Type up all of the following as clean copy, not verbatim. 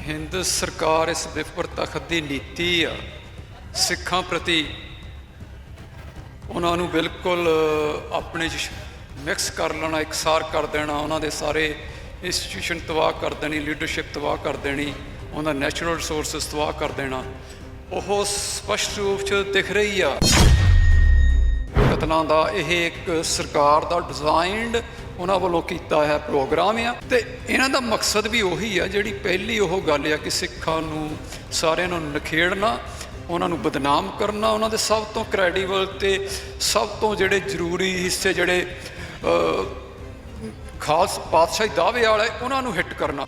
ਹਿੰਦ ਸਰਕਾਰ ਇਸ ਵਿਪਰ ਤਖਤ ਦੀ ਨੀਤੀ ਆ ਸਿੱਖਾਂ ਪ੍ਰਤੀ ਉਹਨਾਂ ਨੂੰ ਬਿਲਕੁਲ ਆਪਣੇ 'ਚ ਮਿਕਸ ਕਰ ਲੈਣਾ, ਇਕਸਾਰ ਕਰ ਦੇਣਾ, ਉਹਨਾਂ ਦੇ ਸਾਰੇ ਇੰਸਟੀਟਿਊਸ਼ਨ ਤਬਾਹ ਕਰ ਦੇਣੀ, ਲੀਡਰਸ਼ਿਪ ਤਬਾਹ ਕਰ ਦੇਣੀ, ਉਹਨਾਂ ਦਾ ਨੈਚੁਰਲ ਰਿਸੋਰਸਿਸ ਤਬਾਹ ਕਰ ਦੇਣਾ। ਉਹ ਸਪਸ਼ਟ ਰੂਪ 'ਚ ਦਿਖ ਰਹੀ ਆ। ਕਤਲਾਂ ਦਾ ਇਹ ਇੱਕ ਸਰਕਾਰ ਦਾ ਡਿਜ਼ਾਈਨਡ ਉਹਨਾਂ ਵੱਲੋਂ ਕੀਤਾ ਹੈ ਪ੍ਰੋਗਰਾਮ ਆ, ਅਤੇ ਇਹਨਾਂ ਦਾ ਮਕਸਦ ਵੀ ਉਹੀ ਆ। ਜਿਹੜੀ ਪਹਿਲੀ ਉਹ ਗੱਲ ਆ ਕਿ ਸਿੱਖਾਂ ਨੂੰ ਸਾਰਿਆਂ ਨੂੰ ਨਿਖੇੜਨਾ, ਉਹਨਾਂ ਨੂੰ ਬਦਨਾਮ ਕਰਨਾ, ਉਹਨਾਂ ਦੇ ਸਭ ਤੋਂ ਕ੍ਰੈਡੀਬਲ ਅਤੇ ਸਭ ਤੋਂ ਜਿਹੜੇ ਜ਼ਰੂਰੀ ਹਿੱਸੇ ਜਿਹੜੇ ਖਾਸ ਪਾਤਸ਼ਾਹੀ ਦਾਅਵੇ ਵਾਲੇ ਉਹਨਾਂ ਨੂੰ ਹਿੱਟ ਕਰਨਾ।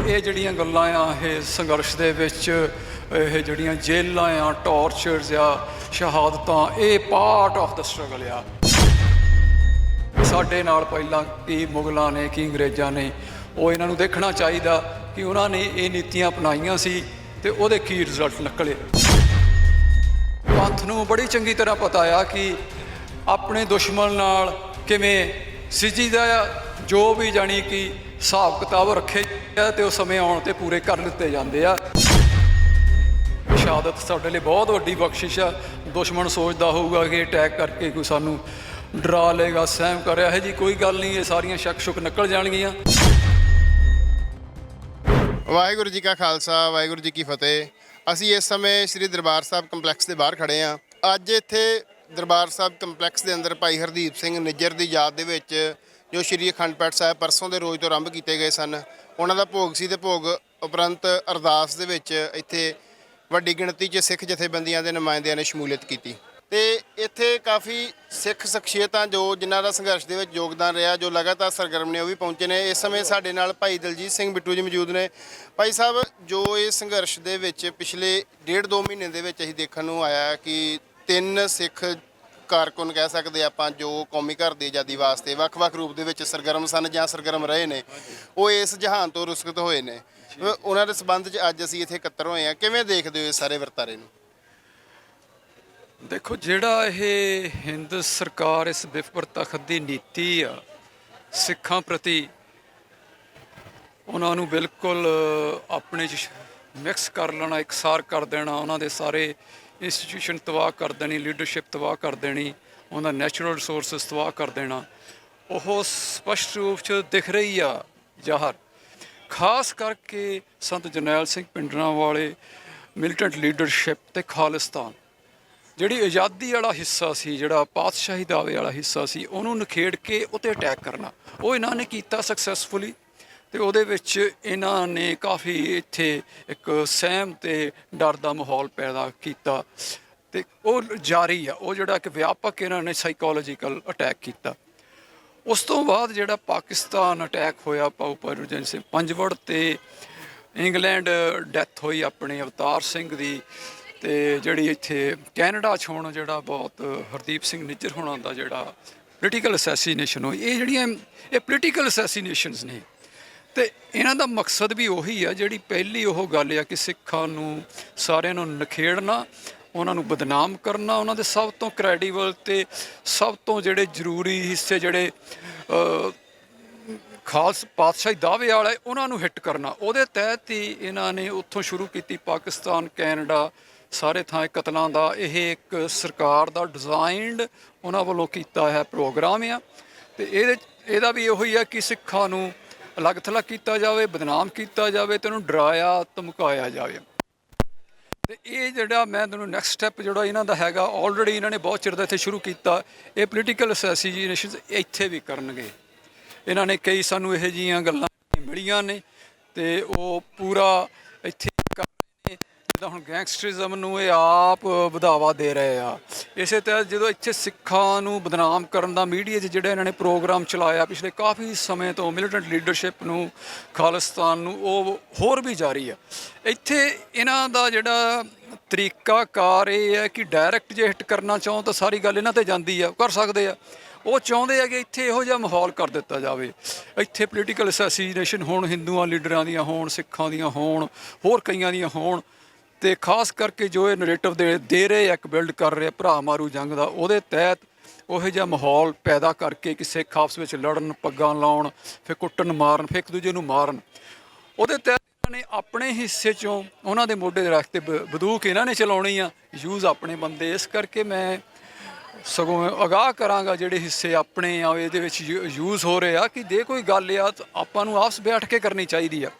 ਇਹ ਜਿਹੜੀਆਂ ਗੱਲਾਂ ਆ ਇਹ ਸੰਘਰਸ਼ ਦੇ ਵਿੱਚ ਇਹ ਜਿਹੜੀਆਂ ਜੇਲਾਂ ਆ, ਟੌਰਚਰਸ ਆ, ਸ਼ਹਾਦਤਾਂ, ਇਹ ਪਾਰਟ ਆਫ ਦਾ ਸਟਰਗਲ ਆ। ਸਾਡੇ ਨਾਲ ਪਹਿਲਾਂ ਕੀ ਮੁਗਲਾਂ ਨੇ ਕੀ ਅੰਗਰੇਜ਼ਾਂ ਨੇ, ਉਹ ਇਹਨਾਂ ਨੂੰ ਦੇਖਣਾ ਚਾਹੀਦਾ ਕਿ ਉਹਨਾਂ ਨੇ ਇਹ ਨੀਤੀਆਂ ਅਪਣਾਈਆਂ ਸੀ ਅਤੇ ਉਹਦੇ ਕੀ ਰਿਜ਼ਲਟ ਨਿਕਲੇ। ਪੰਥ ਨੂੰ ਬੜੀ ਚੰਗੀ ਤਰ੍ਹਾਂ ਪਤਾ ਆ ਕਿ ਆਪਣੇ ਦੁਸ਼ਮਣ ਨਾਲ ਕਿਵੇਂ ਸਿੱਝੀਦਾ ਆ। ਜੋ ਵੀ ਜਾਣੀ ਕਿ ਹਿਸਾਬ ਕਿਤਾਬ ਰੱਖੇ ਆ ਅਤੇ ਉਹ ਸਮੇਂ ਆਉਣ 'ਤੇ ਪੂਰੇ ਕਰ ਦਿੱਤੇ ਜਾਂਦੇ ਆ। ਸ਼ਹਾਦਤ ਸਾਡੇ ਲਈ ਬਹੁਤ ਵੱਡੀ ਬਖਸ਼ਿਸ਼ ਆ। ਦੁਸ਼ਮਣ ਸੋਚਦਾ ਹੋਊਗਾ ਕਿ ਅਟੈਕ ਕਰਕੇ ਕੋਈ ਸਾਨੂੰ ਡਰਾ ਲਏਗਾ, ਸਹਿਮ ਕਰ ਰਿਹਾ ਹੈ ਜੀ, ਕੋਈ ਗੱਲ ਨਹੀਂ, ਇਹ ਸਾਰੀਆਂ ਸ਼ੱਕ ਸ਼ੁਕ ਨਿਕਲ ਜਾਣਗੀਆਂ। ਵਾਹਿਗੁਰੂ ਜੀ ਕਾ ਖਾਲਸਾ, ਵਾਹਿਗੁਰੂ ਜੀ ਕੀ ਫਤਿਹ। ਅਸੀਂ ਇਸ ਸਮੇਂ ਸ਼੍ਰੀ ਦਰਬਾਰ ਸਾਹਿਬ ਕੰਪਲੈਕਸ ਦੇ ਬਾਹਰ ਖੜ੍ਹੇ ਹਾਂ। ਅੱਜ ਇੱਥੇ ਦਰਬਾਰ ਸਾਹਿਬ ਕੰਪਲੈਕਸ ਦੇ ਅੰਦਰ ਭਾਈ ਹਰਦੀਪ ਸਿੰਘ ਨਿੱਜਰ ਦੀ ਯਾਦ ਦੇ ਵਿੱਚ ਜੋ ਸ਼੍ਰੀ ਅਖੰਡ ਪਾਠ ਸਾਹਿਬ ਪਰਸੋਂ ਦੇ ਰੋਜ਼ ਤੋਂ ਆਰੰਭ ਕੀਤੇ ਗਏ ਸਨ, ਉਹਨਾਂ ਦਾ ਭੋਗ ਸੀ ਅਤੇ ਭੋਗ ਉਪਰੰਤ ਅਰਦਾਸ ਦੇ ਵਿੱਚ ਇੱਥੇ ਵੱਡੀ ਗਿਣਤੀ 'ਚ ਸਿੱਖ ਜਥੇਬੰਦੀਆਂ ਦੇ ਨੁਮਾਇੰਦਿਆਂ ਨੇ ਸ਼ਮੂਲੀਅਤ ਕੀਤੀ। ਅਤੇ ਇੱਥੇ ਕਾਫੀ ਸਿੱਖ ਸ਼ਖਸੀਅਤਾਂ ਜੋ ਜਿਨ੍ਹਾਂ ਦਾ ਸੰਘਰਸ਼ ਦੇ ਵਿੱਚ ਯੋਗਦਾਨ ਰਿਹਾ, ਜੋ ਲਗਾਤਾਰ ਸਰਗਰਮ ਨੇ, ਉਹ ਵੀ ਪਹੁੰਚੇ ਨੇ। ਇਸ ਸਮੇਂ ਸਾਡੇ ਨਾਲ ਭਾਈ ਦਲਜੀਤ ਸਿੰਘ ਬਿੱਟੂ ਜੀ ਮੌਜੂਦ ਨੇ। ਭਾਈ ਸਾਹਿਬ, ਜੋ ਇਹ ਸੰਘਰਸ਼ ਦੇ ਵਿੱਚ ਪਿਛਲੇ 1.5-2 ਮਹੀਨੇ ਦੇ ਵਿੱਚ ਅਸੀਂ ਦੇਖਣ ਨੂੰ ਆਇਆ ਕਿ 3 ਸਿੱਖ ਕਾਰਕੁਨ ਕਹਿ ਸਕਦੇ ਆਪਾਂ, ਜੋ ਕੌਮੀ ਘਰ ਦੀ ਆਜ਼ਾਦੀ ਵਾਸਤੇ ਵੱਖ-ਵੱਖ ਰੂਪ ਦੇ ਵਿੱਚ ਸਰਗਰਮ ਸਨ ਜਾਂ ਸਰਗਰਮ ਰਹੇ ਨੇ, ਉਹ ਇਸ ਜਹਾਨ ਤੋਂ ਰੁਸਖਤ ਹੋਏ ਨੇ। ਉਹਨਾਂ ਦੇ ਸੰਬੰਧ 'ਚ ਅੱਜ ਅਸੀਂ ਇੱਥੇ ਇਕੱਤਰ ਹੋਏ ਹਾਂ। ਕਿਵੇਂ ਦੇਖਦੇ ਹੋ ਇਸ ਸਾਰੇ ਵਰਤਾਰੇ ਨੂੰ? ਦੇਖੋ, ਜਿਹੜਾ ਇਹ ਹਿੰਦ ਸਰਕਾਰ ਇਸ ਵਿਪਰ ਤਖਤ ਦੀ ਨੀਤੀ ਆ ਸਿੱਖਾਂ ਪ੍ਰਤੀ ਉਹਨਾਂ ਨੂੰ ਬਿਲਕੁਲ ਆਪਣੇ 'ਚ ਮਿਕਸ ਕਰ ਲੈਣਾ, ਇਕਸਾਰ ਕਰ ਦੇਣਾ, ਉਹਨਾਂ ਦੇ ਸਾਰੇ ਇੰਸਟੀਟਿਊਸ਼ਨ ਤਬਾਹ ਕਰ ਦੇਣੀ, ਲੀਡਰਸ਼ਿਪ ਤਬਾਹ ਕਰ ਦੇਣੀ, ਉਹਨਾਂ ਦਾ ਨੈਚੁਰਲ ਰਿਸੋਰਸਿਸ ਤਬਾਹ ਕਰ ਦੇਣਾ, ਉਹ ਸਪਸ਼ਟ ਰੂਪ 'ਚ ਦਿਖ ਰਹੀ ਆ ਜ਼ਾਹਰ। ਖਾਸ ਕਰਕੇ ਸੰਤ ਜਰਨੈਲ ਸਿੰਘ ਭਿੰਡਰਾਂਵਾਲੇ, ਮਿਲੀਟੈਂਟ ਲੀਡਰਸ਼ਿਪ ਅਤੇ ਖਾਲਿਸਤਾਨ, ਜਿਹੜੀ ਆਜ਼ਾਦੀ ਵਾਲਾ ਹਿੱਸਾ ਸੀ, ਜਿਹੜਾ ਪਾਤਸ਼ਾਹੀ ਦਾਅਵੇ ਵਾਲਾ ਹਿੱਸਾ ਸੀ, ਉਹਨੂੰ ਨਿਖੇੜ ਕੇ ਉਹ 'ਤੇ ਅਟੈਕ ਕਰਨਾ, ਉਹ ਇਹਨਾਂ ਨੇ ਕੀਤਾ ਸਕਸੈਸਫੁਲੀ। ਅਤੇ ਉਹਦੇ ਵਿੱਚ ਇਹਨਾਂ ਨੇ ਕਾਫੀ ਇੱਥੇ ਇੱਕ ਸਹਿਮ ਅਤੇ ਡਰ ਦਾ ਮਾਹੌਲ ਪੈਦਾ ਕੀਤਾ, ਅਤੇ ਉਹ ਜਾਰੀ ਆ। ਉਹ ਜਿਹੜਾ ਇੱਕ ਵਿਆਪਕ ਇਹਨਾਂ ਨੇ ਸਾਈਕੋਲੋਜੀਕਲ ਅਟੈਕ ਕੀਤਾ। ਉਸ ਤੋਂ ਬਾਅਦ ਜਿਹੜਾ ਪਾਕਿਸਤਾਨ ਅਟੈਕ ਹੋਇਆ ਪਾਉ ਪਰਜਨ ਸਿੰਘ ਪੰਜਵੜ, ਅਤੇ ਇੰਗਲੈਂਡ ਡੈਥ ਹੋਈ ਆਪਣੇ ਅਵਤਾਰ ਸਿੰਘ ਦੀ, ਅਤੇ ਜਿਹੜੀ ਇੱਥੇ ਕੈਨੇਡਾ 'ਚ ਹੁਣ ਜਿਹੜਾ ਬਹੁਤ ਹਰਦੀਪ ਸਿੰਘ ਨਿੱਜਰ ਹੋਣਾ ਦਾ ਜਿਹੜਾ ਪੋਲੀਟੀਕਲ ਅਸੈਸੀਨੇਸ਼ਨ ਹੋਈ, ਇਹ ਜਿਹੜੀਆਂ ਇਹ ਪੋਲੀਟੀਕਲ ਅਸੈਸੀਨੇਸ਼ਨਸ ਨੇ। ਅਤੇ ਇਹਨਾਂ ਦਾ ਮਕਸਦ ਵੀ ਉਹੀ ਆ। ਜਿਹੜੀ ਪਹਿਲੀ ਉਹ ਗੱਲ ਆ ਕਿ ਸਿੱਖਾਂ ਨੂੰ ਸਾਰਿਆਂ ਨੂੰ ਨਿਖੇੜਨਾ, ਉਹਨਾਂ ਨੂੰ ਬਦਨਾਮ ਕਰਨਾ, ਉਹਨਾਂ ਦੇ ਸਭ ਤੋਂ ਕ੍ਰੈਡੀਬਲ ਅਤੇ ਸਭ ਤੋਂ ਜਿਹੜੇ ਜ਼ਰੂਰੀ ਹਿੱਸੇ ਜਿਹੜੇ ਖਾਸ ਪਾਤਸ਼ਾਹੀ ਦਾਅਵੇ ਵਾਲੇ ਉਹਨਾਂ ਨੂੰ ਹਿੱਟ ਕਰਨਾ। ਉਹਦੇ ਤਹਿਤ ਹੀ ਇਹਨਾਂ ਨੇ ਉੱਥੋਂ ਸ਼ੁਰੂ ਕੀਤੀ। ਪਾਕਿਸਤਾਨ, ਕੈਨੇਡਾ, ਸਾਰੇ ਥਾਂ ਕਤਲਾਂ ਦਾ ਇਹ ਇੱਕ ਸਰਕਾਰ ਦਾ ਡਿਜ਼ਾਈਨਡ ਉਹਨਾਂ ਵੱਲੋਂ ਕੀਤਾ ਹੈ ਪ੍ਰੋਗਰਾਮ ਆ। ਅਤੇ ਇਹਦਾ ਵੀ ਇਹੋ ਹੀ ਆ ਕਿ ਸਿੱਖਾਂ ਨੂੰ ਅਲੱਗ ਥਲੱਗ ਕੀਤਾ ਜਾਵੇ, ਬਦਨਾਮ ਕੀਤਾ ਜਾਵੇ, ਅਤੇ ਉਹਨੂੰ ਡਰਾਇਆ ਧਮਕਾਇਆ ਜਾਵੇ। ਅਤੇ ਇਹ ਜਿਹੜਾ ਮੈਂ ਤੁਹਾਨੂੰ ਨੈਕਸਟ ਸਟੈਪ ਜਿਹੜਾ ਇਹਨਾਂ ਦਾ ਹੈਗਾ, ਆਲਰੇਡੀ ਇਹਨਾਂ ਨੇ ਬਹੁਤ ਚਿਰ ਦਾ ਇੱਥੇ ਸ਼ੁਰੂ ਕੀਤਾ। ਇਹ ਪੋਲੀਟੀਕਲ ਅਸੈਸੀਨੇਸ਼ਨਸ ਇੱਥੇ ਵੀ ਕਰਨਗੇ। ਇਹਨਾਂ ਨੇ ਕਈ ਸਾਨੂੰ ਇਹੋ ਜਿਹੀਆਂ ਗੱਲਾਂ ਮਿਲੀਆਂ ਨੇ, ਅਤੇ ਉਹ ਪੂਰਾ ਇੱਥੇ ਕਰ ਰਹੇ ਨੇ। ਜਿੱਦਾਂ ਹੁਣ ਗੈਂਗਸਟਰਿਜ਼ਮ ਨੂੰ ਇਹ ਆਪ ਵਧਾਵਾ ਦੇ ਰਹੇ ਆ। ਇਸੇ ਤਹਿਤ ਜਦੋਂ ਇੱਥੇ ਸਿੱਖਾਂ ਨੂੰ ਬਦਨਾਮ ਕਰਨ ਦਾ ਮੀਡੀਆ 'ਚ ਜਿਹੜਾ ਇਹਨਾਂ ਨੇ ਪ੍ਰੋਗਰਾਮ ਚਲਾਇਆ ਪਿਛਲੇ ਕਾਫੀ ਸਮੇਂ ਤੋਂ, ਮਿਲੀਟੈਂਟ ਲੀਡਰਸ਼ਿਪ ਨੂੰ, ਖਾਲਿਸਤਾਨ ਨੂੰ, ਉਹ ਹੋਰ ਵੀ ਜਾਰੀ ਆ। ਇੱਥੇ ਇਹਨਾਂ ਦਾ ਜਿਹੜਾ ਤਰੀਕਾਕਾਰ ਇਹ ਹੈ ਕਿ ਡਾਇਰੈਕਟ ਜੇ ਹਿੱਟ ਕਰਨਾ ਚਾਹੋ ਤਾਂ ਸਾਰੀ ਗੱਲ ਇਹਨਾਂ 'ਤੇ ਜਾਂਦੀ ਆ, ਕਰ ਸਕਦੇ ਆ। ਉਹ ਚਾਹੁੰਦੇ ਆ ਕਿ ਇੱਥੇ ਇਹੋ ਜਿਹਾ ਮਾਹੌਲ ਕਰ ਦਿੱਤਾ ਜਾਵੇ, ਇੱਥੇ ਪੋਲੀਟੀਕਲ ਅਸੈਸੀਨੇਸ਼ਨ ਹੋਣ, ਹਿੰਦੂਆਂ ਲੀਡਰਾਂ ਦੀਆਂ ਹੋਣ, ਸਿੱਖਾਂ ਦੀਆਂ ਹੋਣ, ਹੋਰ ਕਈਆਂ ਦੀਆਂ ਹੋਣ। ਅਤੇ ਖਾਸ ਕਰਕੇ ਜੋ ਇਹ ਨਰੇਟਿਵ ਦੇ ਰਹੇ ਇੱਕ ਬਿਲਡ ਕਰ ਰਹੇ ਭਰਾ ਮਾਰੂ ਜੰਗ ਦਾ, ਉਹਦੇ ਤਹਿਤ ਉਹੋ ਜਿਹਾ ਮਾਹੌਲ ਪੈਦਾ ਕਰਕੇ ਕਿ ਸਿੱਖ ਆਪਸ ਵਿੱਚ ਲੜਨ, ਪੱਗਾਂ ਲਾਉਣ, ਫਿਰ ਕੁੱਟਣ ਮਾਰਨ, ਫਿਰ ਇੱਕ ਦੂਜੇ ਨੂੰ ਮਾਰਨ। ਉਹਦੇ ਤਹਿਤ ਇਹਨਾਂ ਨੇ ਆਪਣੇ ਹਿੱਸੇ 'ਚੋਂ ਉਹਨਾਂ ਦੇ ਮੋਢੇ ਤੇ ਰੱਖ ਕੇ ਬੰਦੂਕ ਇਹਨਾਂ ਨੇ ਚਲਾਉਣੀ ਆ, ਯੂਜ਼ ਆਪਣੇ ਬੰਦੇ। ਇਸ ਕਰਕੇ ਮੈਂ ਸਗੋਂ ਅਗਾਹ ਕਰਾਂਗਾ ਜਿਹੜੇ ਹਿੱਸੇ ਆਪਣੇ ਆ ਇਹਦੇ ਵਿੱਚ ਯੂਜ਼ ਹੋ ਰਹੇ ਆ ਕਿ ਜੇ ਕੋਈ ਗੱਲ ਆ ਤਾਂ ਆਪਾਂ ਨੂੰ ਆਪਸ ਬੈਠ ਕੇ ਕਰਨੀ ਚਾਹੀਦੀ ਆ।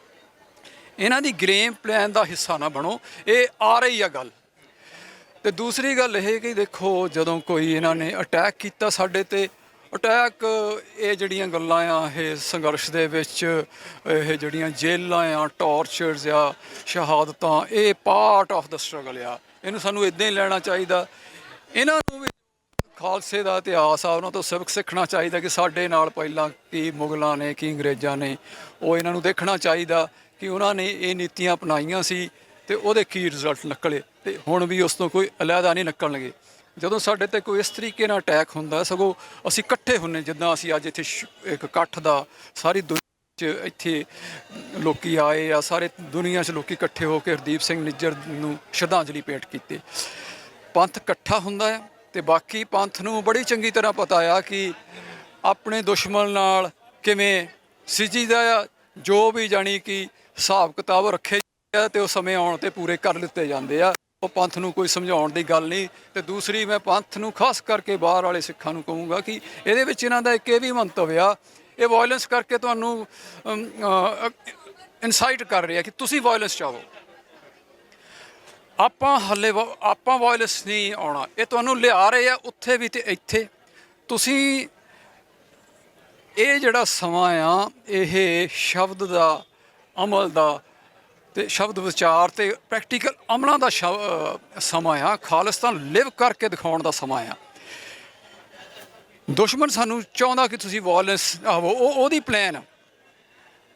ਇਹਨਾਂ ਦੀ ਗੇਮ ਪਲਾਨ ਦਾ ਹਿੱਸਾ ਨਾ ਬਣੋ, ਇਹ ਆ ਰਹੀ ਆ ਗੱਲ। ਤੇ ਦੂਸਰੀ ਗੱਲ ਇਹ ਕਿ ਦੇਖੋ ਜਦੋਂ ਕੋਈ ਇਹਨਾਂ ਨੇ ਅਟੈਕ ਕੀਤਾ ਸਾਡੇ ਤੇ, ਅਟੈਕ ਇਹ ਜਿਹੜੀਆਂ ਗੱਲਾਂ ਆ ਇਹ ਸੰਘਰਸ਼ ਦੇ ਵਿੱਚ ਇਹ ਜਿਹੜੀਆਂ ਜੇਲਾਂ ਆ, ਟੌਰਚਰਸ ਆ, ਸ਼ਹਾਦਤਾਂ, ਇਹ ਪਾਰਟ ਆਫ ਦਾ ਸਟਰਗਲ ਆ। ਇਹਨੂੰ ਸਾਨੂੰ ਇੱਦਾਂ ਹੀ ਲੈਣਾ ਚਾਹੀਦਾ। ਇਹਨਾਂ ਨੂੰ ਵੀ ਖਾਲਸੇ ਦਾ ਇਤਿਹਾਸ ਆ, ਉਹਨਾਂ ਤੋਂ ਸਬਕ ਸਿੱਖਣਾ ਚਾਹੀਦਾ ਕਿ ਸਾਡੇ ਨਾਲ ਪਹਿਲਾਂ ਕੀ ਮੁਗਲਾਂ ਨੇ ਕੀ ਅੰਗਰੇਜ਼ਾਂ ਨੇ, ਉਹ ਇਹਨਾਂ ਨੂੰ ਦੇਖਣਾ ਚਾਹੀਦਾ ਕਿ ਉਹਨਾਂ ਨੇ ਇਹ ਨੀਤੀਆਂ ਅਪਣਾਈਆਂ ਸੀ ਤੇ ਉਹਦੇ ਕੀ ਰਿਜ਼ਲਟ ਨਿਕਲੇ, ਤੇ ਹੁਣ ਵੀ ਉਸ ਤੋਂ ਕੋਈ ਅਲੱਗਾ ਨਹੀਂ ਨਿਕਲਣਗੇ। ਜਦੋਂ ਸਾਡੇ ਤੇ ਕੋਈ ਇਸ ਤਰੀਕੇ ਨਾਲ ਅਟੈਕ ਹੁੰਦਾ ਸਗੋਂ ਅਸੀਂ ਇਕੱਠੇ ਹੁੰਨੇ, ਜਿੱਦਾਂ ਅਸੀਂ ਅੱਜ ਇੱਥੇ ਇੱਕ ਇਕੱਠ ਦਾ ਸਾਰੀ ਦੁਨੀਆ 'ਚ ਇੱਥੇ ਲੋਕੀ ਆਏ ਆ, ਸਾਰੇ ਦੁਨੀਆ 'ਚ ਲੋਕੀ ਇਕੱਠੇ ਹੋ ਕੇ ਹਰਦੀਪ ਸਿੰਘ ਨਿੱਜਰ ਨੂੰ ਸ਼ਰਧਾਂਜਲੀ ਭੇਟ ਕੀਤੀ। ਪੰਥ ਇਕੱਠਾ ਹੁੰਦਾ ਹੈ ਤੇ ਬਾਕੀ ਪੰਥ ਨੂੰ ਬੜੀ ਚੰਗੀ ਤਰ੍ਹਾਂ ਪਤਾ ਆ ਕਿ ਆਪਣੇ ਦੁਸ਼ਮਣ ਨਾਲ ਕਿਵੇਂ ਸਿੱਝੀਦਾ ਆ। ਜੋ ਵੀ ਜਾਣੀ ਕਿ ਹਿਸਾਬ ਕਿਤਾਬ ਰੱਖੇ ਆ ਤੇ ਉਹ ਸਮੇਂ ਆਉਣ ਤੇ ਪੂਰੇ ਕਰ ਲਿੱਤੇ ਜਾਂਦੇ ਆ। ਉਹ ਪੰਥ ਨੂੰ ਕੋਈ ਸਮਝਾਉਣ ਦੀ ਗੱਲ ਨਹੀਂ। ਤੇ ਦੂਸਰੀ ਮੈਂ ਪੰਥ ਨੂੰ ਖਾਸ ਕਰਕੇ ਬਾਹਰ ਵਾਲੇ ਸਿੱਖਾਂ ਨੂੰ ਕਹੂੰਗਾ ਕਿ ਇਹਦੇ ਵਿੱਚ ਇਹਨਾਂ ਦਾ ਇੱਕ ਇਹ ਵੀ ਮੰਤਵ ਆ, ਇਹ ਵਾਇਲੈਂਸ ਕਰਕੇ ਤੁਹਾਨੂੰ ਇਨਸਾਈਟ ਕਰ ਰਿਹਾ ਕਿ ਤੁਸੀਂ ਵਾਇਲੈਂਸ ਚਾਹੋ। ਆਪਾਂ ਵਾਇਲੈਂਸ ਨਹੀਂ ਆਉਣਾ, ਇਹ ਤੁਹਾਨੂੰ ਲਿਆ ਰਹੇ ਆ ਉੱਥੇ ਵੀ ਤੇ ਇੱਥੇ। ਤੁਸੀਂ ਇਹ ਜਿਹੜਾ ਸਮਾਂ ਆ ਇਹ ਸ਼ਬਦ ਦਾ, ਅਮਲ ਦਾ ਤੇ ਸ਼ਬਦ ਵਿਚਾਰ ਤੇ ਪ੍ਰੈਕਟੀਕਲ ਅਮਲਾਂ ਦਾ ਸਮਾਂ ਆ। ਖਾਲਿਸਤਾਨ ਲਿਵ ਕਰਕੇ ਦਿਖਾਉਣ ਦਾ ਸਮਾਂ ਆ। ਦੁਸ਼ਮਣ ਸਾਨੂੰ ਚਾਹੁੰਦਾ ਕਿ ਤੁਸੀਂ ਵਾਇਲੈਂਸ ਆਵੋ, ਉਹਦੀ ਪਲਾਨ।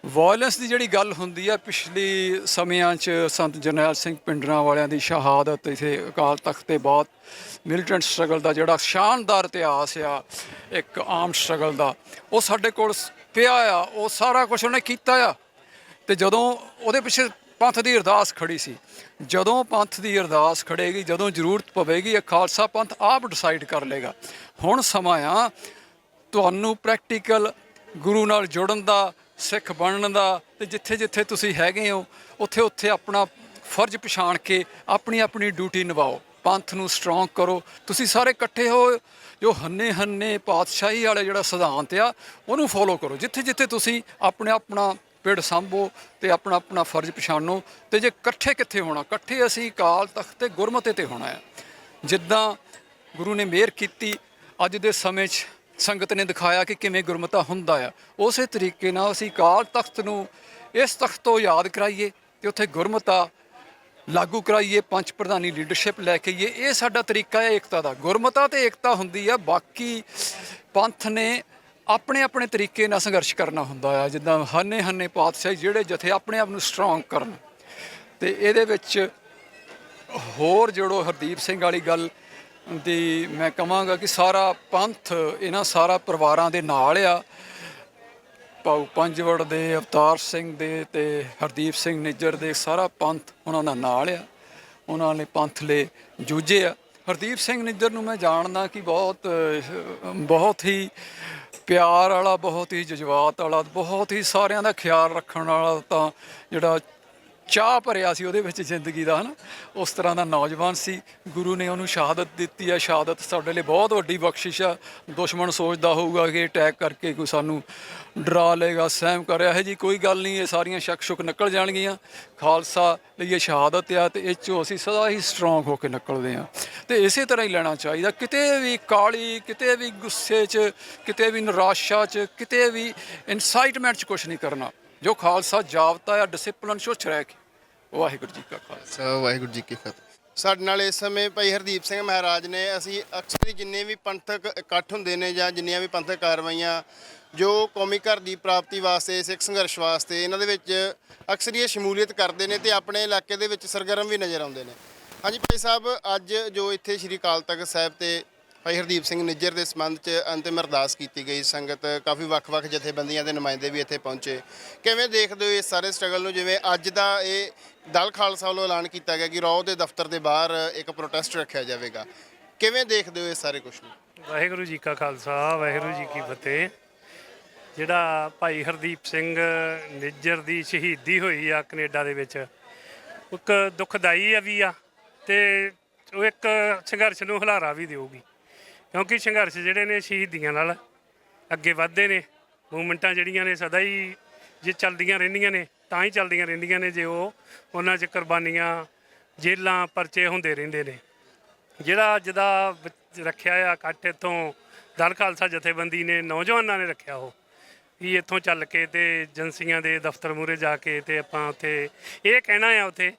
ਵਾਇਲੈਂਸ ਦੀ ਜਿਹੜੀ ਗੱਲ ਹੁੰਦੀ ਆ, ਪਿਛਲੀ ਸਮਿਆਂ 'ਚ ਸੰਤ ਜਰਨੈਲ ਸਿੰਘ ਪਿੰਡਰਾਂ ਵਾਲਿਆਂ ਦੀ ਸ਼ਹਾਦਤ ਇੱਥੇ ਅਕਾਲ ਤਖਤ ਦੇ ਬਾਅਦ ਮਿਲੀਟੈਂਟ ਸਟਰਗਲ ਦਾ ਜਿਹੜਾ ਸ਼ਾਨਦਾਰ ਇਤਿਹਾਸ ਆ ਇੱਕ ਆਮ ਸਟਰਗਲ ਦਾ, ਉਹ ਸਾਡੇ ਕੋਲ ਪਿਆ ਆ। ਉਹ ਸਾਰਾ ਕੁਛ ਉਹਨੇ ਕੀਤਾ ਆ। ਤੇ ਜਦੋਂ ਉਹਦੇ ਪਿੱਛੇ ਪੰਥ ਦੀ ਅਰਦਾਸ ਖੜੀ ਸੀ, ਜਦੋਂ ਪੰਥ ਦੀ ਅਰਦਾਸ ਖੜੇਗੀ, ਜਦੋਂ ਜ਼ਰੂਰਤ ਪਵੇਗੀ, ਇਹ ਖਾਲਸਾ ਪੰਥ ਆਪ ਡਿਸਾਈਡ ਕਰ ਲੇਗਾ। ਹੁਣ ਸਮਾਂ ਆ ਤੁਹਾਨੂੰ ਪ੍ਰੈਕਟੀਕਲ ਗੁਰੂ ਨਾਲ ਜੁੜਨ ਦਾ, ਸਿੱਖ ਬਣਨ ਦਾ। ਤੇ ਜਿੱਥੇ ਜਿੱਥੇ ਤੁਸੀਂ ਹੈਗੇ ਹੋ ਉੱਥੇ ਉੱਥੇ ਆਪਣਾ ਫਰਜ਼ ਪਛਾਣ ਕੇ ਆਪਣੀ ਆਪਣੀ ਡਿਊਟੀ ਨਿਭਾਓ, ਪੰਥ ਨੂੰ ਸਟਰੋਂਗ ਕਰੋ। ਤੁਸੀਂ ਸਾਰੇ ਇਕੱਠੇ ਹੋ, ਜੋ ਹੰਨੇ ਪਾਤਸ਼ਾਹੀ ਵਾਲੇ ਜਿਹੜਾ ਸਿਧਾਂਤ ਆ ਉਹਨੂੰ ਫੋਲੋ ਕਰੋ। ਜਿੱਥੇ ਜਿੱਥੇ ਤੁਸੀਂ ਆਪਣਾ ਪਿੜ ਸਾਂਭੋ ਤੇ ਆਪਣਾ ਫਰਜ਼ ਪਛਾਣੋ। ਤੇ ਜੇ ਇਕੱਠੇ ਕਿੱਥੇ ਹੋਣਾ, ਇਕੱਠੇ ਅਸੀਂ ਅਕਾਲ ਤਖਤ ਤੇ ਗੁਰਮਤਿ ਤੇ ਹੋਣਾ ਆ। ਜਿੱਦਾਂ ਗੁਰੂ ਨੇ ਮਿਹਰ ਕੀਤੀ ਅੱਜ ਦੇ ਸਮੇਂ 'ਚ ਸੰਗਤ ਨੇ ਦਿਖਾਇਆ ਕਿ ਕਿਵੇਂ ਗੁਰਮਤਾ ਹੁੰਦਾ ਆ, ਉਸੇ ਤਰੀਕੇ ਨਾਲ ਅਸੀਂ ਅਕਾਲ ਤਖਤ ਨੂੰ ਇਸ ਤਖਤ ਤੋਂ ਯਾਦ ਕਰਾਈਏ ਤੇ ਉੱਥੇ ਗੁਰਮਤਾ ਲਾਗੂ ਕਰਾਈਏ, ਪੰਚ ਪ੍ਰਧਾਨੀ ਲੀਡਰਸ਼ਿਪ ਲੈ ਕੇ ਆਈਏ। ਇਹ ਸਾਡਾ ਤਰੀਕਾ ਹੈ ਏਕਤਾ ਦਾ। ਗੁਰਮਤਾ ਤੇ ਏਕਤਾ ਹੁੰਦੀ ਆ, ਬਾਕੀ ਪੰਥ ਨੇ ਆਪਣੇ ਤਰੀਕੇ ਨਾਲ ਸੰਘਰਸ਼ ਕਰਨਾ ਹੁੰਦਾ ਆ। ਜਿੱਦਾਂ ਹੰਨੇ ਪਾਤਸ਼ਾਹੀ ਜਿਹੜੇ ਜਥੇ ਆਪਣੇ ਆਪ ਨੂੰ ਸਟਰੋਂਗ ਕਰਨ। ਤੇ ਇਹਦੇ ਵਿੱਚ ਹੋਰ ਜੋੜੋ ਹਰਦੀਪ ਸਿੰਘ ਵਾਲੀ ਗੱਲ ਦੀ ਮੈਂ ਕਹਾਂਗਾ ਕਿ ਸਾਰਾ ਪੰਥ ਇਹਨਾਂ ਸਾਰਾ ਪਰਿਵਾਰਾਂ ਦੇ ਨਾਲ ਆ। ਭਾਊ ਪੰਜਵੜ ਦੇ, ਅਵਤਾਰ ਸਿੰਘ ਦੇ ਤੇ ਹਰਦੀਪ ਸਿੰਘ ਨਿੱਜਰ ਦੇ, ਸਾਰਾ ਪੰਥ ਉਹਨਾਂ ਦਾ ਨਾਲ ਆ। ਉਹਨਾਂ ਨੇ ਪੰਥ ਲਈ ਜੂਝੇ ਆ। ਹਰਦੀਪ ਸਿੰਘ ਨਿੱਜਰ ਨੂੰ ਮੈਂ ਜਾਣਦਾ ਕਿ ਬਹੁਤ ਹੀ ਪਿਆਰ ਵਾਲਾ, ਬਹੁਤ ਹੀ ਜਜ਼ਬਾਤ ਵਾਲਾ, ਬਹੁਤ ਹੀ ਸਾਰਿਆਂ ਦਾ ਖਿਆਲ ਰੱਖਣ ਵਾਲਾ, ਤਾਂ ਜਿਹੜਾ ਚਾਹ ਭਰਿਆ ਸੀ ਉਹਦੇ ਵਿੱਚ ਜ਼ਿੰਦਗੀ ਦਾ, ਹੈ ਨਾ, ਉਸ ਤਰ੍ਹਾਂ ਦਾ ਨੌਜਵਾਨ ਸੀ। ਗੁਰੂ ਨੇ ਉਹਨੂੰ ਸ਼ਹਾਦਤ ਦਿੱਤੀ ਆ। ਸ਼ਹਾਦਤ ਸਾਡੇ ਲਈ ਬਹੁਤ ਵੱਡੀ ਬਖਸ਼ਿਸ਼ ਆ। ਦੁਸ਼ਮਣ ਸੋਚਦਾ ਹੋਊਗਾ ਕਿ ਅਟੈਕ ਕਰਕੇ ਕੋਈ ਸਾਨੂੰ ਡਰਾ ਲਏਗਾ, ਸਹਿਮ ਕਰ ਰਿਹਾ ਹੈ ਜੀ, ਕੋਈ ਗੱਲ ਨਹੀਂ, ਇਹ ਸਾਰੀਆਂ ਸ਼ੱਕ ਸ਼ੁਕ ਨਿਕਲ ਜਾਣਗੀਆਂ। ਖਾਲਸਾ ਲਈ ਇਹ ਸ਼ਹਾਦਤ ਆ ਤੇ ਇਹ 'ਚੋਂ ਅਸੀਂ ਸਦਾ ਹੀ ਸਟਰੋਂਗ ਹੋ ਕੇ ਨਿਕਲਦੇ ਹਾਂ। ਤੇ ਇਸੇ ਤਰ੍ਹਾਂ ਹੀ ਲੈਣਾ ਚਾਹੀਦਾ। ਕਿਤੇ ਵੀ ਕਾਹਲੀ, ਕਿਤੇ ਵੀ ਗੁੱਸੇ 'ਚ, ਕਿਤੇ ਵੀ ਨਿਰਾਸ਼ਾ 'ਚ, ਕਿਤੇ ਵੀ ਇਨਸਾਈਟਮੈਂਟ 'ਚ ਕੁਛ ਨਹੀਂ ਕਰਨਾ। ਜੋ ਖਾਲਸਾ ਜਾਬਤਾ ਆ ਡਿਸਿਪਲਨ 'ਚ ਰਹਿ ਕੇ। ਵਾਹਿਗੁਰੂ ਜੀ ਕਾ ਖਾਲਸਾ, ਵਾਹਿਗੁਰੂ ਜੀ ਕੀ ਫਤਿਹ। ਸਾਡੇ ਨਾਲ ਇਸ ਸਮੇਂ ਭਾਈ ਹਰਦੀਪ ਸਿੰਘ ਮਹਾਰਾਜ ਨੇ। ਅਸੀਂ ਅਕਸਰ ਹੀ ਜਿੰਨੇ ਵੀ ਪੰਥਕ ਇਕੱਠ ਹੁੰਦੇ ਨੇ ਜਾਂ ਜਿੰਨੀਆਂ ਵੀ ਪੰਥਕ ਕਾਰਵਾਈਆਂ ਜੋ ਕੌਮੀ ਘਰ ਦੀ ਪ੍ਰਾਪਤੀ ਵਾਸਤੇ, ਸਿੱਖ ਸੰਘਰਸ਼ ਵਾਸਤੇ, ਇਹਨਾਂ ਦੇ ਵਿੱਚ ਅਕਸਰ ਹੀ ਇਹ ਸ਼ਮੂਲੀਅਤ ਕਰਦੇ ਨੇ ਤੇ ਆਪਣੇ ਇਲਾਕੇ ਦੇ ਵਿੱਚ ਸਰਗਰਮ ਵੀ ਨਜ਼ਰ ਆਉਂਦੇ ਨੇ। ਹਾਂਜੀ ਭਾਈ ਸਾਹਿਬ, ਅੱਜ ਜੋ ਇੱਥੇ ਸ਼੍ਰੀ ਅਕਾਲ ਤਖਤ ਸਾਹਿਬ ਤੇ ਭਾਈ ਹਰਦੀਪ ਸਿੰਘ ਨਿੱਜਰ ਦੇ ਸੰਬੰਧ 'ਚ ਅੰਤਿਮ ਅਰਦਾਸ ਕੀਤੀ ਗਈ, ਸੰਗਤ ਕਾਫੀ ਵੱਖ-ਵੱਖ ਜਥੇਬੰਦੀਆਂ ਦੇ ਨੁਮਾਇੰਦੇ ਵੀ ਇੱਥੇ ਪਹੁੰਚੇ, ਕਿਵੇਂ ਦੇਖਦੇ ਹੋ ਇਸ ਸਾਰੇ ਸਟਰਗਲ ਨੂੰ? ਜਿਵੇਂ ਅੱਜ ਦਾ ਇਹ ਦਲ ਖਾਲਸਾ ਵੱਲੋਂ ਐਲਾਨ ਕੀਤਾ ਗਿਆ ਕਿ ਰੌ ਦੇ ਦਫ਼ਤਰ ਦੇ ਬਾਹਰ ਇੱਕ ਪ੍ਰੋਟੈਸਟ ਰੱਖਿਆ ਜਾਵੇਗਾ, ਕਿਵੇਂ ਦੇਖਦੇ ਹੋ ਇਸ ਸਾਰੇ ਕੁਛ ਨੂੰ? ਵਾਹਿਗੁਰੂ ਜੀ ਕਾ ਖਾਲਸਾ, ਵਾਹਿਗੁਰੂ ਜੀ ਕੀ ਫਤਿਹ। ਜਿਹੜਾ ਭਾਈ ਹਰਦੀਪ ਸਿੰਘ ਨਿੱਜਰ ਦੀ ਸ਼ਹੀਦੀ ਹੋਈ ਆ ਕੈਨੇਡਾ ਦੇ ਵਿੱਚ, ਇੱਕ ਦੁਖਦਾਈ ਵੀ ਆ ਤੇ ਉਹ ਇੱਕ ਸੰਘਰਸ਼ ਨੂੰ ਹੁਲਾਰਾ ਵੀ ਦਿਊਗੀ, ਕਿਉਂਕਿ ਸੰਘਰਸ਼ ਜਿਹੜੇ ਨੇ ਸ਼ਹੀਦੀਆਂ ਨਾਲ ਅੱਗੇ ਵੱਧਦੇ ਨੇ। ਮੂਵਮੈਂਟਾਂ ਜਿਹੜੀਆਂ ਨੇ ਸਦਾ ਹੀ ਜੇ ਚੱਲਦੀਆਂ ਰਹਿੰਦੀਆਂ ਨੇ ਤਾਂ ਹੀ ਚੱਲਦੀਆਂ ਰਹਿੰਦੀਆਂ ਨੇ ਜੇ ਉਹ ਉਹਨਾਂ 'ਚ ਕੁਰਬਾਨੀਆਂ, ਜੇਲਾਂ, ਪਰਚੇ ਹੁੰਦੇ ਰਹਿੰਦੇ ਨੇ। ਜਿਹੜਾ ਅੱਜ ਦਾ ਰੱਖਿਆ ਆ ਇਕੱਠ ਇੱਥੋਂ ਦਲ ਖਾਲਸਾ ਜਥੇਬੰਦੀ ਨੇ, ਨੌਜਵਾਨਾਂ ਨੇ ਰੱਖਿਆ, ਉਹ ਵੀ ਇੱਥੋਂ ਚੱਲ ਕੇ ਤੇ ਏਜੰਸੀਆਂ ਦੇ ਦਫ਼ਤਰ ਮੂਹਰੇ ਜਾ ਕੇ ਤੇ ਆਪਾਂ ਉੱਥੇ ਇਹ ਕਹਿਣਾ ਆ ਉੱਥੇ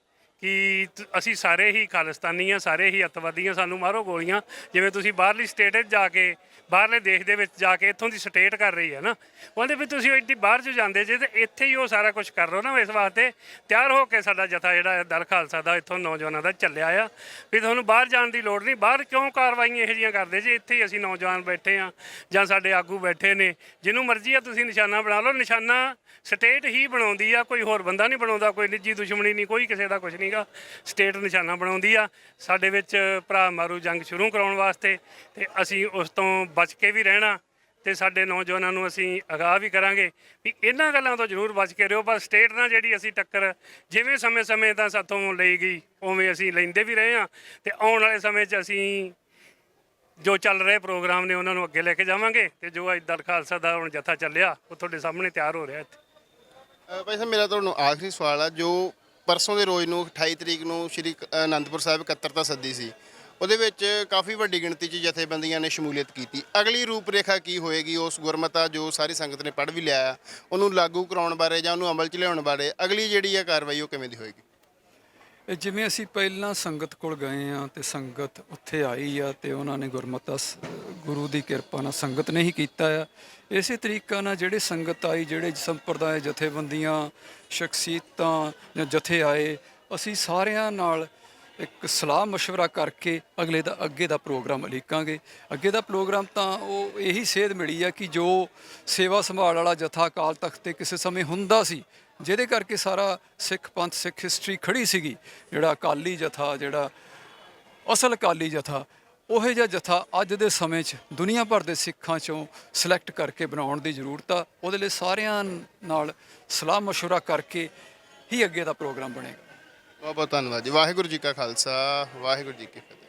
ਕਿ ਅਸੀਂ ਸਾਰੇ ਹੀ ਖਾਲਿਸਤਾਨੀ ਆ, ਸਾਰੇ ਹੀ ਅੱਤਵਾਦੀ ਆ, ਸਾਨੂੰ ਮਾਰੋ ਗੋਲੀਆਂ। ਜਿਵੇਂ ਤੁਸੀਂ ਬਾਹਰਲੀ ਸਟੇਟ 'ਚ ਜਾ ਕੇ, ਬਾਹਰਲੇ ਦੇਸ਼ ਦੇ ਵਿੱਚ ਜਾ ਕੇ ਇੱਥੋਂ ਦੀ ਸਟੇਟ ਕਰ ਰਹੀ ਹੈ ਨਾ, ਉਹਦੇ ਵੀ ਤੁਸੀਂ ਐਡੀ ਬਾਹਰ 'ਚ ਜਾਂਦੇ ਜੇ ਤੇ ਇੱਥੇ ਹੀ ਉਹ ਸਾਰਾ ਕੁਝ ਕਰ ਲਓ ਨਾ। ਇਸ ਵਾਸਤੇ ਤਿਆਰ ਹੋ ਕੇ ਸਾਡਾ ਜਥਾ ਜਿਹੜਾ ਦਲ ਖਾਲਸਾ ਦਾ ਇੱਥੋਂ ਨੌਜਵਾਨਾਂ ਦਾ ਚੱਲਿਆ ਆ ਵੀ ਤੁਹਾਨੂੰ ਬਾਹਰ ਜਾਣ ਦੀ ਲੋੜ ਨਹੀਂ। ਬਾਹਰ ਕਿਉਂ ਕਾਰਵਾਈਆਂ ਇਹੋ ਜਿਹੀਆਂ ਕਰਦੇ ਜੇ? ਇੱਥੇ ਹੀ ਅਸੀਂ ਨੌਜਵਾਨ ਬੈਠੇ ਆ ਜਾਂ ਸਾਡੇ ਆਗੂ ਬੈਠੇ ਨੇ, ਜਿਹਨੂੰ ਮਰਜ਼ੀ ਆ ਤੁਸੀਂ ਨਿਸ਼ਾਨਾ ਬਣਾ ਲਓ। ਨਿਸ਼ਾਨਾ ਸਟੇਟ ਹੀ ਬਣਾਉਂਦੀ ਆ, ਕੋਈ ਹੋਰ ਬੰਦਾ ਨਹੀਂ ਬਣਾਉਂਦਾ, ਕੋਈ ਨਿੱਜੀ ਦੁਸ਼ਮਣੀ ਨਹੀਂ, ਕੋਈ ਕਿਸੇ ਦਾ ਕੁਝ ਨਹੀਂਗਾ। ਸਟੇਟ ਨਿਸ਼ਾਨਾ ਬਣਾਉਂਦੀ ਆ ਸਾਡੇ ਵਿੱਚ ਭਰਾ ਮਾਰੂ ਜੰਗ ਸ਼ੁਰੂ ਕਰਾਉਣ ਵਾਸਤੇ, ਤੇ ਅਸੀਂ ਉਸ ਤੋਂ ਬਚ ਕੇ ਵੀ ਰਹਿਣਾ ਤੇ ਸਾਡੇ ਨੌਜਵਾਨਾਂ ਨੂੰ ਅਸੀਂ ਅਗਾਹ ਵੀ ਕਰਾਂਗੇ ਵੀ ਇਹਨਾਂ ਗੱਲਾਂ ਤੋਂ ਜ਼ਰੂਰ ਬਚ ਕੇ ਰਹੋ। ਪਰ ਸਟੇਟ ਨਾਲ ਜਿਹੜੀ ਅਸੀਂ ਟੱਕਰ ਜਿਵੇਂ ਸਮੇਂ ਤਾਂ ਸਾਥੋਂ ਲਈ ਗਈ ਉਵੇਂ ਅਸੀਂ ਲੈਂਦੇ ਵੀ ਰਹੇ ਹਾਂ, ਤੇ ਆਉਣ ਵਾਲੇ ਸਮੇਂ 'ਚ ਅਸੀਂ ਜੋ ਚੱਲ ਰਹੇ ਪ੍ਰੋਗਰਾਮ ਨੇ ਉਹਨਾਂ ਨੂੰ ਅੱਗੇ ਲੈ ਕੇ ਜਾਵਾਂਗੇ। ਤੇ ਜੋ ਅੱਜ ਦਲ ਖਾਲਸਾ ਦਾ ਹੁਣ ਜਥਾ ਚੱਲਿਆ ਉਹ ਤੁਹਾਡੇ ਸਾਹਮਣੇ ਤਿਆਰ ਹੋ ਰਿਹਾ ਇੱਥੇ। ਭਾਈ ਸਾਹਿਬ, ਮੇਰਾ ਤੁਹਾਨੂੰ ਆਖਰੀ ਸਵਾਲ ਆ, ਜੋ ਪਰਸੋਂ ਦੇ ਰੋਜ਼ ਨੂੰ 28 ਤਰੀਕ ਨੂੰ ਸ਼੍ਰੀ ਅਨੰਦਪੁਰ ਸਾਹਿਬ ਇਕੱਤਰਤਾ ਸੱਦੀ ਸੀ, ਉਹਦੇ ਵਿੱਚ ਕਾਫੀ ਵੱਡੀ ਗਿਣਤੀ 'ਚ ਜਥੇਬੰਦੀਆਂ ਨੇ ਸ਼ਮੂਲੀਅਤ ਕੀਤੀ। ਅਗਲੀ ਰੂਪਰੇਖਾ ਕੀ ਹੋਏਗੀ ਉਸ ਗੁਰਮਤਾ ਜੋ ਸਾਰੀ ਸੰਗਤ ਨੇ ਪੜ੍ਹ ਵੀ ਲਿਆ, ਉਹਨੂੰ ਲਾਗੂ ਕਰਾਉਣ ਬਾਰੇ ਜਾਂ ਉਹਨੂੰ ਅਮਲ 'ਚ ਲਿਆਉਣ ਬਾਰੇ ਅਗਲੀ ਜਿਹੜੀ ਹੈ ਕਾਰਵਾਈ ਉਹ ਕਿਵੇਂ ਦੀ ਹੋਏਗੀ? ਜਿਵੇਂ ਅਸੀਂ ਪਹਿਲਾਂ ਸੰਗਤ ਕੋਲ ਗਏ ਆ ਤੇ ਸੰਗਤ ਉੱਥੇ ਆਈ ਆ ਤੇ ਉਹਨਾਂ ਨੇ ਗੁਰਮਤਾ ਗੁਰੂ ਦੀ ਕਿਰਪਾ ਨਾਲ ਸੰਗਤ ਨੇ ਹੀ ਕੀਤਾ ਆ। ਇਸੇ ਤਰੀਕਾ ਨਾਲ ਜਿਹੜੇ ਸੰਗਤ ਆਈ, ਜਿਹੜੇ ਸੰਪਰਦਾਇ ਜਥੇਬੰਦੀਆਂ, ਸ਼ਖਸੀਅਤਾਂ ਜਾਂ ਜਥੇ ਆਏ, ਅਸੀਂ ਸਾਰਿਆਂ ਨਾਲ ਇੱਕ ਸਲਾਹ ਮਸ਼ਵਰਾ ਕਰਕੇ ਅੱਗੇ ਦਾ ਪ੍ਰੋਗਰਾਮ ਉਲੀਕਾਂਗੇ। ਅੱਗੇ ਦਾ ਪ੍ਰੋਗਰਾਮ ਤਾਂ ਉਹ ਇਹੀ ਸੇਧ ਮਿਲੀ ਆ ਕਿ ਜੋ ਸੇਵਾ ਸੰਭਾਲ ਵਾਲਾ ਜਥਾ ਅਕਾਲ ਤਖਤ ਤੇ ਕਿਸੇ ਸਮੇਂ ਹੁੰਦਾ ਸੀ, ਜਿਹਦੇ ਕਰਕੇ ਸਾਰਾ ਸਿੱਖ ਪੰਥ, ਸਿੱਖ ਹਿਸਟਰੀ ਖੜੀ ਸੀਗੀ, ਜਿਹੜਾ ਅਕਾਲੀ ਜਥਾ, ਜਿਹੜਾ ਅਸਲ ਅਕਾਲੀ ਜਥਾ, ਉਹੋ ਜਿਹਾ ਜਥਾ ਅੱਜ ਦੇ ਸਮੇਂ 'ਚ ਦੁਨੀਆ ਭਰ ਦੇ ਸਿੱਖਾਂ 'ਚੋਂ ਸਿਲੈਕਟ ਕਰਕੇ ਬਣਾਉਣ ਦੀ ਜ਼ਰੂਰਤ ਆ। ਉਹਦੇ ਲਈ ਸਾਰਿਆਂ ਨਾਲ ਸਲਾਹ ਮਸ਼ਵਰਾ ਕਰਕੇ ਹੀ ਅੱਗੇ ਦਾ ਪ੍ਰੋਗਰਾਮ ਬਣੇਗਾ। ਬਹੁਤ ਬਹੁਤ ਧੰਨਵਾਦ ਜੀ। ਵਾਹਿਗੁਰੂ ਜੀ ਕਾ ਖਾਲਸਾ, ਵਾਹਿਗੁਰੂ ਜੀ ਕੀ ਫਤਿਹ।